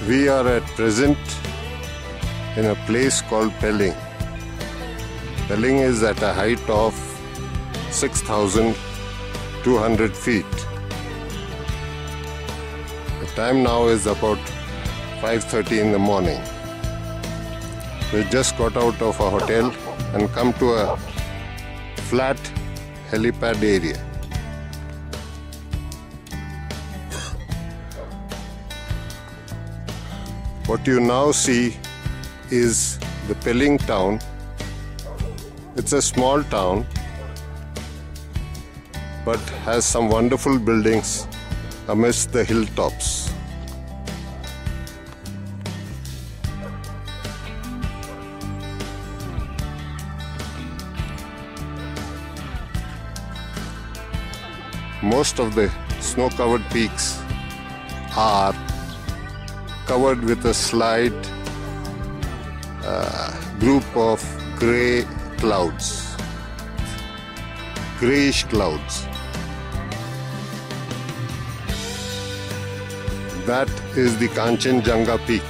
We are at present in a place called Pelling. Pelling is at a height of 6,200 feet. The time now is about 5:30 in the morning. We just got out of a hotel and come to a flat helipad area. What you now see is the Pelling town. It's a small town, but has some wonderful buildings amidst the hilltops. Most of the snow-covered peaks are covered with a slight group of grey clouds, greyish clouds. That is the Kanchenjunga peak.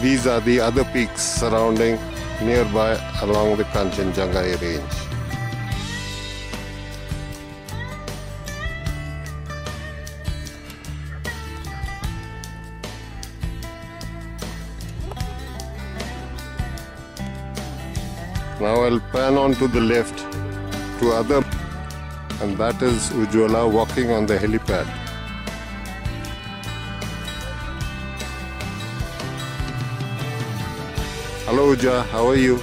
These are the other peaks surrounding nearby along the Kanchenjunga range. Now I'll pan on to the left to other, and that is Ujjwala walking on the helipad. Hello Ujja, how are you?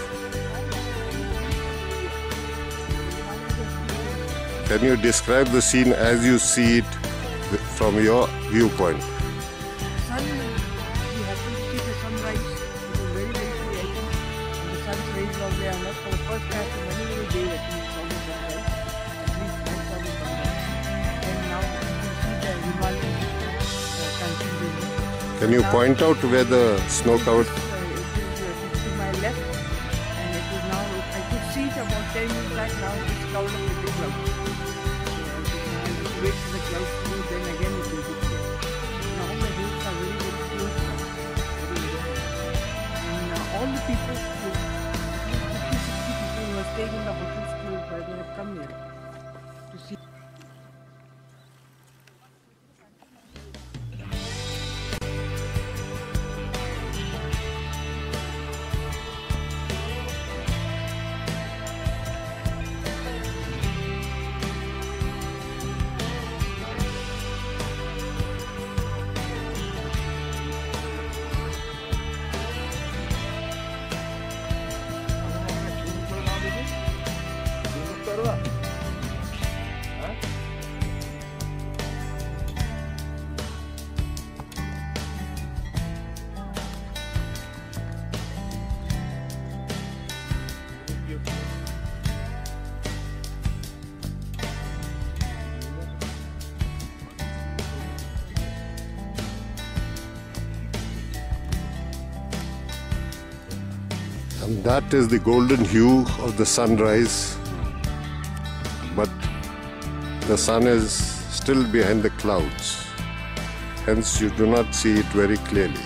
Can you describe the scene as you see it from your viewpoint? Sun, we have to see the sunrise. It was very, very creative. And the sun's rays are there. And that's for the first time in many, many days that we saw the sunrise. At least I saw the sunrise. And now you can see the Himalayan Kanchenjunga. Can you point out where the snow-covered? Left, and it is now, I could see it about 10 minutes back now, it's covered up with the clouds. So I just wait for the clouds to move, then again it will be clear. Now the hills are very, very close now. And all the people, at least 50, 60 people who are staying in the hotels close by, they have come here to see. And that is the golden hue of the sunrise, but the sun is still behind the clouds, hence you do not see it very clearly.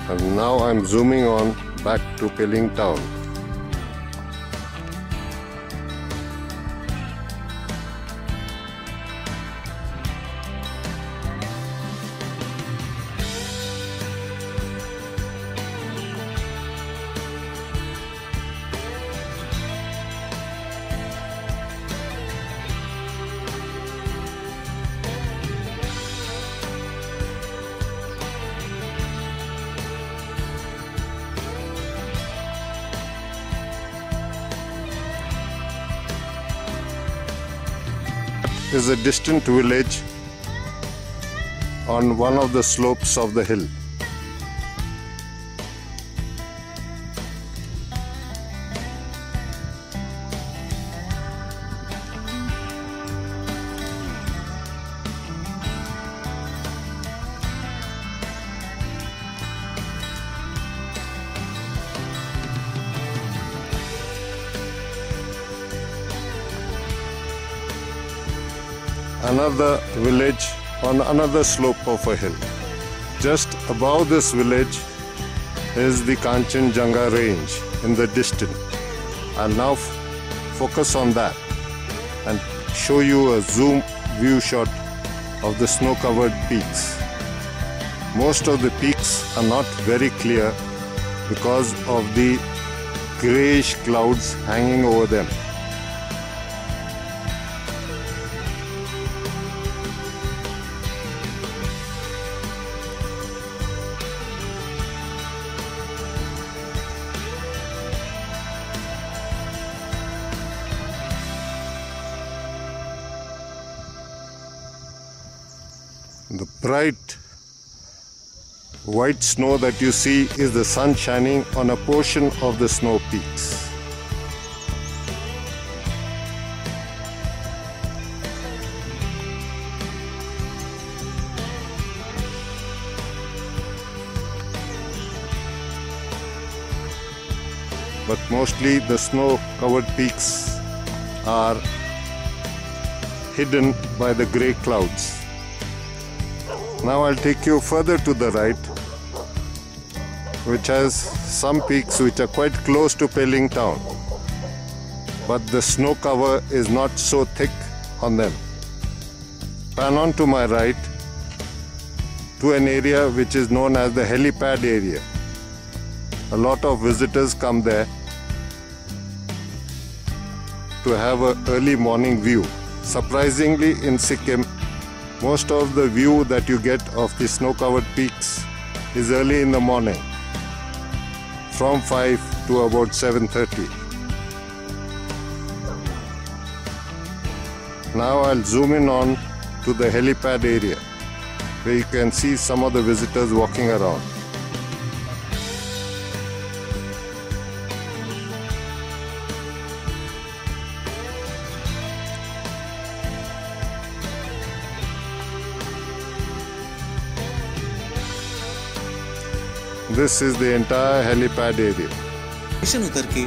And now I'm zooming on back to Pelling town. Is a distant village on one of the slopes of the hill. another village on another slope of a hill. Just above this village is the Kanchenjunga range in the distance. I'll now focus on that and show you a zoom view shot of the snow-covered peaks. Most of the peaks are not very clear because of the grayish clouds hanging over them. The bright white snow that you see is the sun shining on a portion of the snow peaks. But mostly the snow-covered peaks are hidden by the grey clouds. Now I'll take you further to the right, which has some peaks which are quite close to Pelling town, but the snow cover is not so thick on them. Pan on to my right to an area which is known as the helipad area. A lot of visitors come there to have an early morning view. Surprisingly, in Sikkim, most of the view that you get of the snow-covered peaks is early in the morning, from 5 to about 7:30. Now I'll zoom in on to the helipad area, where you can see some of the visitors walking around. This is the entire helipad area. Station उतर के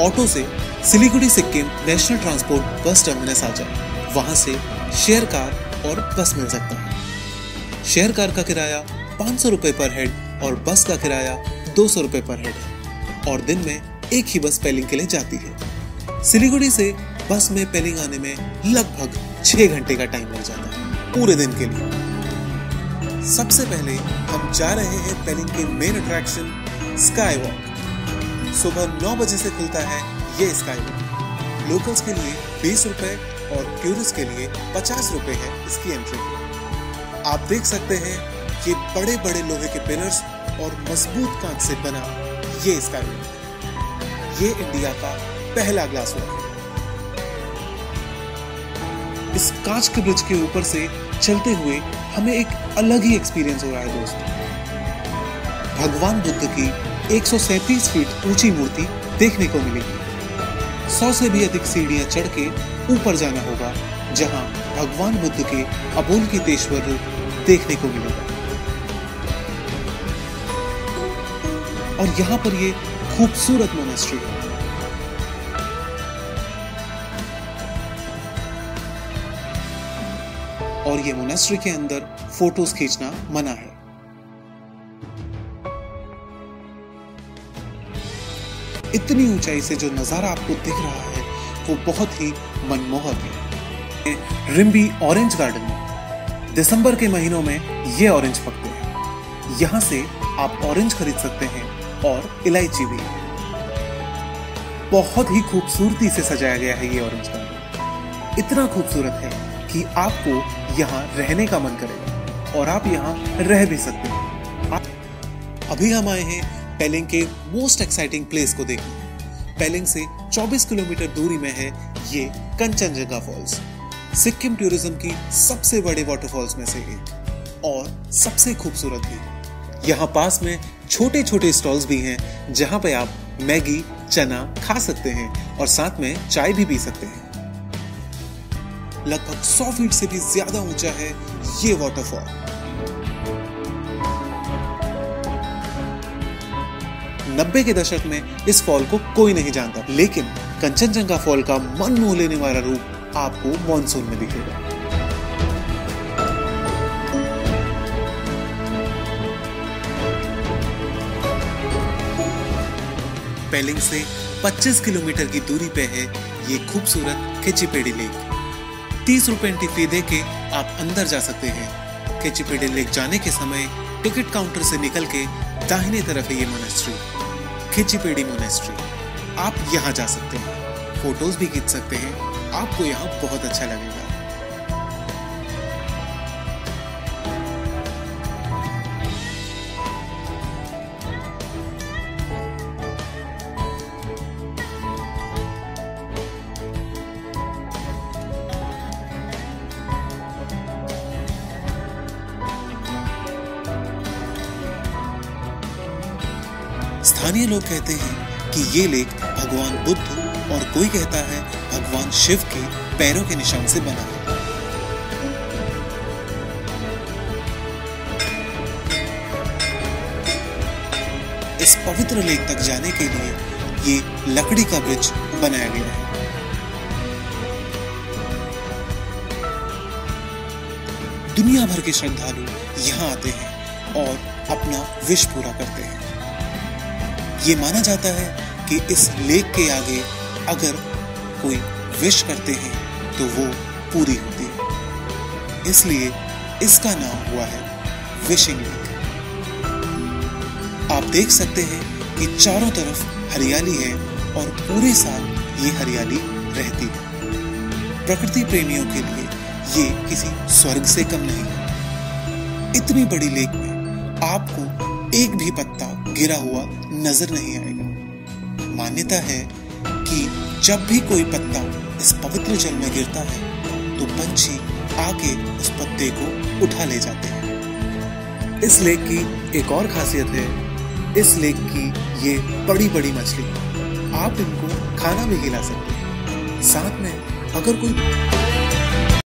auto से Siliguri Sikkim national transport bus terminus आ जाए। वहां से share car और बस मिल सकता है। शेयर कार का किराया 500 रुपए पर हेड और बस का किराया 200 रुपए पर हेड है और दिन में एक ही बस पेलिंग के लिए जाती है। सिलीगुड़ी से बस में पेलिंग आने में लगभग 6 घंटे का टाइम लग जाता है पूरे दिन के लिए। सबसे पहले हम जा रहे हैं पेलिंग के मेन अट्रैक्शन स्काई वॉक। सुबह 9 बजे से खुलता है ये स्काई वॉक। लोकल्स के लिए 20 रुपए और टूरिस्ट के लिए 50 रुपए है इसकी एंट्री। आप देख सकते हैं कि बड़े बड़े लोहे के पिलर्स और मजबूत कांच से बना ये स्काई वॉक। ये इंडिया का पहला ग्लास वॉक है। इस कांच के ब्रिज के ऊपर से चलते हुए हमें एक अलग ही एक्सपीरियंस हो रहा है दोस्तों। भगवान बुद्ध की 137 फीट ऊंची मूर्ति देखने को मिलेगी। 100 से भी अधिक सीढ़ियां चढ़ के ऊपर जाना होगा, जहां भगवान बुद्ध के अबोलकितेश्वर रूप देखने को मिलेगा। और यहाँ पर ये खूबसूरत मोनेस्ट्री है। और ये मोनेस्ट्री के अंदर फोटोज खींचना मना है। इतनी ऊंचाई से जो नजारा आपको दिख रहा है वो बहुत ही मनमोहक है। रिम्बी ऑरेंज गार्डन में दिसंबर के महीनों में ये ऑरेंज पकते हैं। यहाँ से आप ऑरेंज खरीद सकते हैं और इलायची भी। बहुत ही खूबसूरती से सजाया गया है ये ऑरेंज गार्डन। इतना खूबसूरत है कि आपको यहाँ रहने का मन करेगा और आप यहाँ रह भी सकते हैं। अभी हम आए हैं पेलिंग के मोस्ट एक्साइटिंग प्लेस को देखने। पेलिंग से 24 किलोमीटर दूरी में है ये कंचनजंगा फॉल्स, सिक्किम टूरिज्म की सबसे बड़े वाटरफॉल्स में से एक और सबसे खूबसूरत भी। यहाँ पास में छोटे छोटे स्टॉल्स भी हैं जहाँ पे आप मैगी, चना खा सकते हैं और साथ में चाय भी पी सकते हैं। लगभग 100 फीट से भी ज्यादा ऊंचा है ये वाटरफॉल। 90 के दशक में इस फॉल को कोई नहीं जानता, लेकिन कंचनजंगा फॉल का मन मोह लेने वाला रूप आपको मॉनसून में दिखेगा। पेलिंग से 25 किलोमीटर की दूरी पे है ये खूबसूरत केचिपेडी लेक। 30 रुपए एंट्री फी दे के आप अंदर जा सकते हैं। केचिपेडी लेक जाने के समय टिकट काउंटर से निकल के दाहिने तरफ है ये मोनेस्ट्री, केचिपेडी मोनेस्ट्री। आप यहाँ जा सकते हैं, फोटोज भी खींच सकते हैं, आपको यहाँ बहुत अच्छा लगेगा। स्थानीय लोग कहते हैं कि ये लेक भगवान बुद्ध और कोई कहता है भगवान शिव के पैरों के निशान से बना है। इस पवित्र लेक तक जाने के लिए ये लकड़ी का ब्रिज बनाया गया है। दुनिया भर के श्रद्धालु यहाँ आते हैं और अपना विश पूरा करते हैं। ये माना जाता है कि इस लेक के आगे अगर कोई विश करते हैं तो वो पूरी होती है, इसलिए इसका नाम हुआ है विशिंग लेक। आप देख सकते हैं कि चारों तरफ हरियाली है और पूरे साल ये हरियाली रहती है। प्रकृति प्रेमियों के लिए ये किसी स्वर्ग से कम नहीं है। इतनी बड़ी लेक में आपको एक भी पत्ता गिरा हुआ नजर नहीं आएगा। मान्यता है कि जब भी कोई पत्ता इस पवित्र जल में गिरता है तो पंछी आके उस पत्ते को उठा ले जाते हैं। इस लेक की एक और खासियत है, इस लेक की ये बड़ी बड़ी मछली, आप इनको खाना भी खिला सकते हैं। साथ में अगर कोई